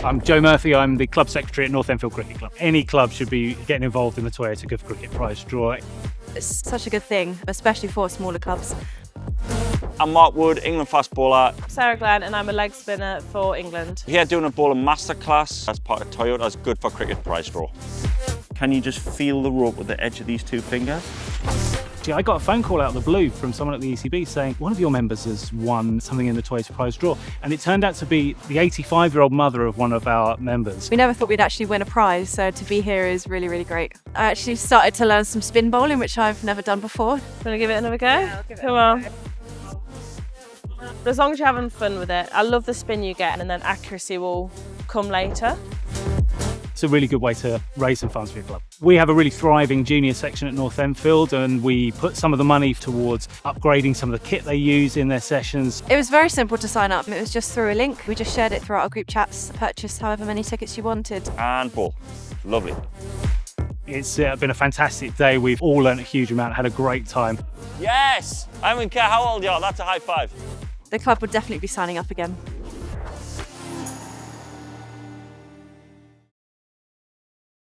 I'm Joe Murphy, I'm the club secretary at North Enfield Cricket Club. Any club should be getting involved in the Toyota Good Cricket Prize draw. It's such a good thing, especially for smaller clubs. I'm Mark Wood, England fast bowler. Sarah Glenn, and I'm a leg spinner for England. Here doing a bowling masterclass as part of Toyota's Good for Cricket prize draw. Can you just feel the rope with the edge of these two fingers? I got a phone call out of the blue from someone at the ECB saying one of your members has won something in the Toyota Prize draw, and it turned out to be the 85-year-old mother of one of our members. We never thought we'd actually win a prize, so to be here is really, really great. I actually started to learn some spin bowling, which I've never done before. Want to give it another go? Yeah, I'll give it Come on. As long as you're having fun with it, I love the spin you get, and then accuracy will come later. It's a really good way to raise some funds for your club. We have a really thriving junior section at North Enfield, and we put some of the money towards upgrading some of the kit they use in their sessions. It was very simple to sign up. It was just through a link. We just shared it throughout our group chats, purchased however many tickets you wanted. And bowl. Lovely. It's been a fantastic day. We've all learned a huge amount, had a great time. Yes! I don't care how old you are, that's a high five. The club would definitely be signing up again.